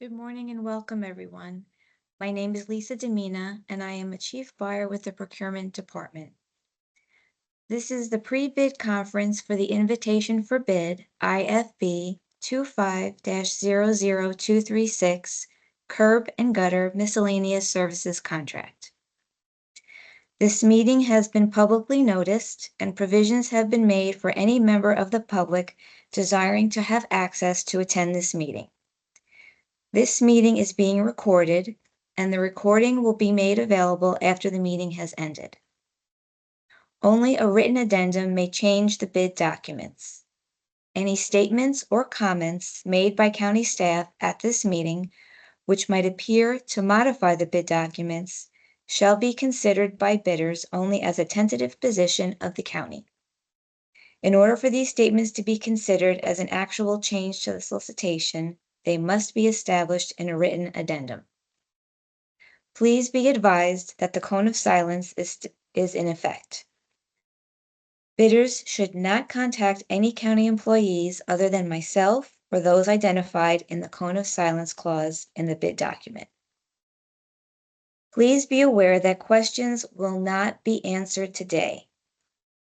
Good morning and welcome, everyone. My name is Lisa Demina, and I am a chief buyer with the procurement department. This is the pre-bid conference for the invitation for bid IFB-25-00236 curb and gutter miscellaneous services contract. This meeting has been publicly noticed, and provisions have been made for any member of the public desiring to have access to attend this meeting. This meeting is being recorded, and the recording will be made available after the meeting has ended. Only a written addendum may change the bid documents. Any statements or comments made by county staff at this meeting, which might appear to modify the bid documents, shall be considered by bidders only as a tentative position of the county. In order for these statements to be considered as an actual change to the solicitation, they must be established in a written addendum. Please be advised that the cone of silence is in effect. Bidders should not contact any county employees other than myself or those identified in the cone of silence clause in the bid document. Please be aware that questions will not be answered today.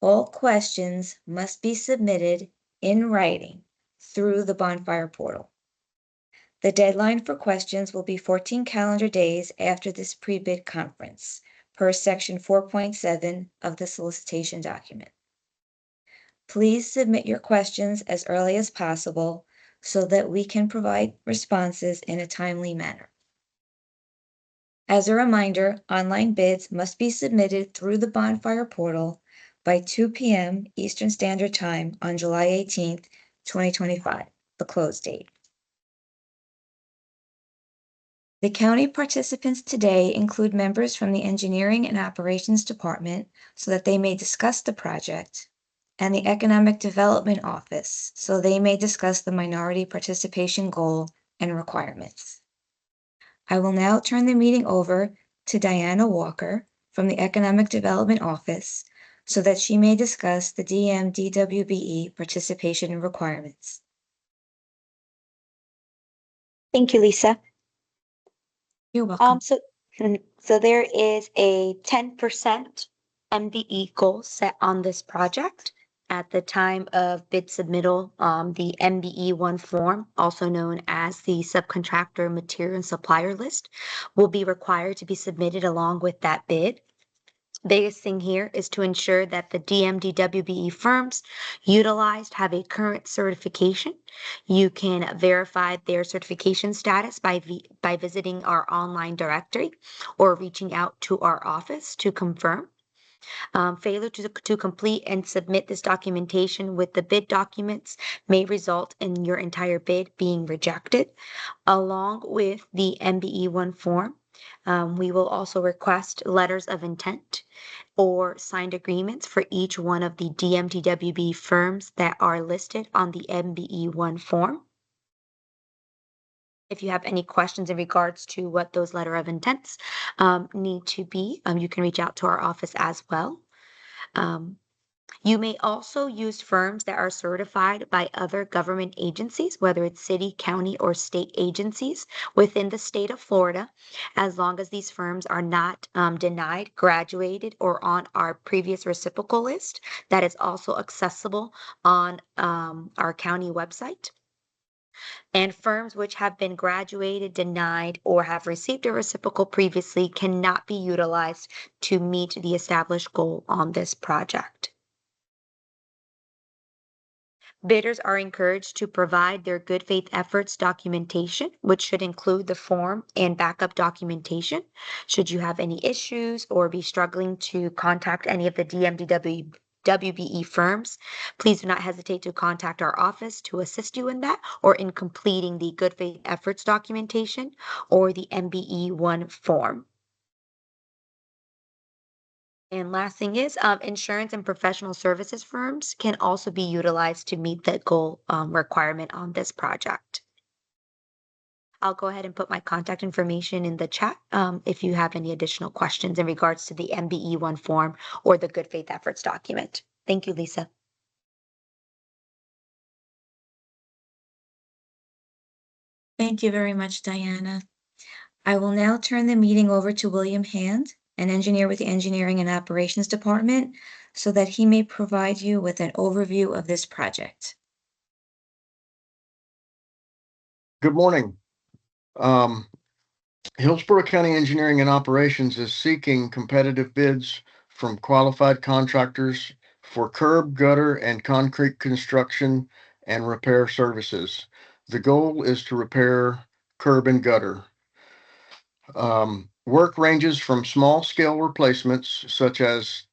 All questions must be submitted in writing through the bonfire portal. The deadline for questions will be 14 calendar days after this pre-bid conference, per Section 4.7 of the solicitation document. Please submit your questions as early as possible so that we can provide responses in a timely manner. As a reminder, online bids must be submitted through the bonfire portal by 2 p.m. Eastern Standard Time on July 18th, 2025, the close date. The county participants today include members from the Engineering and Operations Department so that they may discuss the project, and the Economic Development Office so they may discuss the minority participation goal and requirements. I will now turn the meeting over to Diana Walker from the Economic Development Office so that she may discuss the DMDWBE participation requirements. Thank you, Lisa. You're welcome. So there is a 10% MBE goal set on this project. At the time of bid submittal, the MBE1 form, also known as the subcontractor material and supplier list, will be required to be submitted along with that bid. Biggest thing here is to ensure that the DMDWBE firms utilized have a current certification. You can verify their certification status by visiting our online directory or reaching out to our office to confirm. Failure to complete and submit this documentation with the bid documents may result in your entire bid being rejected. Along with the MBE1 form, we will also request letters of intent or signed agreements for each one of the DMDWB firms that are listed on the MBE1 form. If you have any questions in regards to what those letter of intents need to be, you can reach out to our office as well. You may also use firms that are certified by other government agencies, whether it's city, county, or state agencies within the state of Florida, as long as these firms are not denied, graduated, or on our previous reciprocal list that is also accessible on our county website. And firms which have been graduated, denied, or have received a reciprocal previously cannot be utilized to meet the established goal on this project. Bidders are encouraged to provide their good faith efforts documentation, which should include the form and backup documentation. Should you have any issues or be struggling to contact any of the DMDWBE firms, please do not hesitate to contact our office to assist you in that or in completing the good faith efforts documentation or the MBE1 form. And last thing is insurance and professional services firms can also be utilized to meet the goal requirement on this project. I'll go ahead and put my contact information in the chat if you have any additional questions in regards to the MBE1 form or the good faith efforts document. Thank you, Lisa. Thank you very much, Diana. I will now turn the meeting over to William Hand, an engineer with the Engineering and Operations Department, so that he may provide you with an overview of this project. Good morning. Hillsborough County Engineering and Operations is seeking competitive bids from qualified contractors for curb, gutter, and concrete construction and repair services. The goal is to repair curb and gutter. Work ranges from small-scale replacements, such as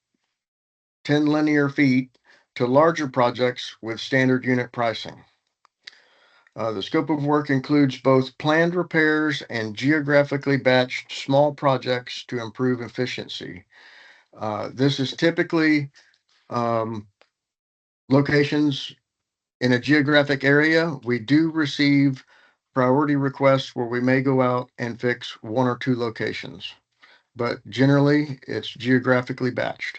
10 linear feet, to larger projects with standard unit pricing. The scope of work includes both planned repairs and geographically batched small projects to improve efficiency. This is typically locations in a geographic area. We do receive priority requests where we may go out and fix one or two locations, but generally it's geographically batched.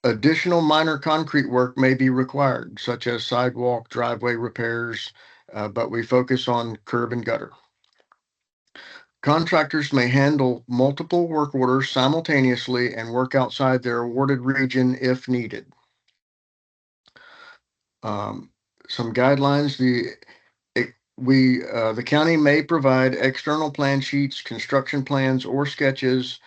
Additional minor concrete work may be required, such as sidewalk, driveway repairs, but we focus on curb and gutter. Contractors may handle multiple work orders simultaneously and work outside their awarded region if needed. Some guidelines: the county may provide external plan sheets, construction plans, or sketches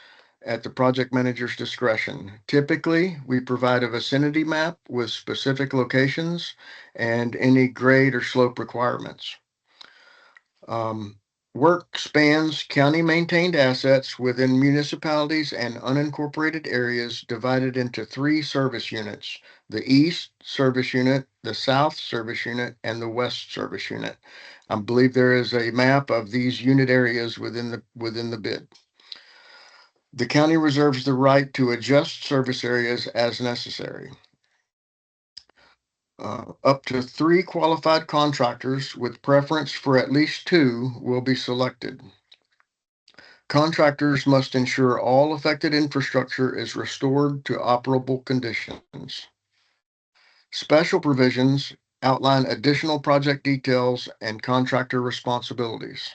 at the project manager's discretion. Typically, we provide a vicinity map with specific locations and any grade or slope requirements. Work spans county-maintained assets within municipalities and unincorporated areas divided into 3 service units: the East Service Unit, the South Service Unit, and the West Service Unit. I believe there is a map of these unit areas within the bid. The county reserves the right to adjust service areas as necessary. Up to 3 qualified contractors, with preference for at least 2, will be selected. Contractors must ensure all affected infrastructure is restored to operable conditions. Special provisions outline additional project details and contractor responsibilities.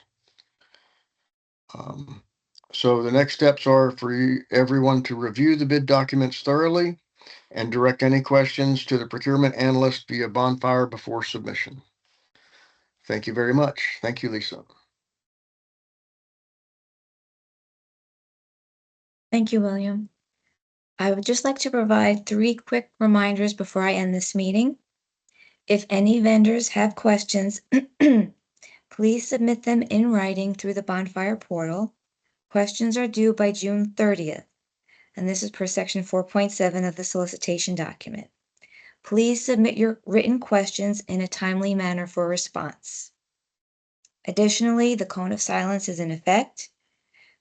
So the next steps are for everyone to review the bid documents thoroughly and direct any questions to the procurement analyst via Bonfire before submission. Thank you very much. Thank you, Lisa. Thank you, William. I would just like to provide 3 quick reminders before I end this meeting. If any vendors have questions, please submit them in writing through the Bonfire portal. Questions are due by June 30th, and this is per section 4.7 of the solicitation document. Please submit your written questions in a timely manner for response. Additionally, the cone of silence is in effect.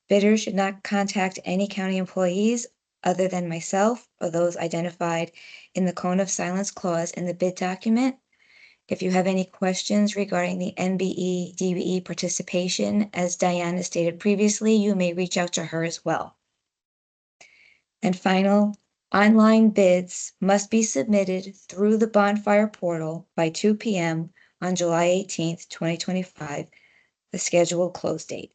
Bidders should not contact any county employees other than myself or those identified in the cone of silence clause in the bid document. If you have any questions regarding the MBE, DBE participation, as Diana stated previously, you may reach out to her as well. And final, online bids must be submitted through the Bonfire portal by 2 p.m. on July 18th, 2025, the scheduled close date.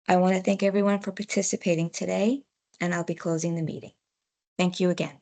I want to thank everyone for participating today, and I'll be closing the meeting. Thank you again.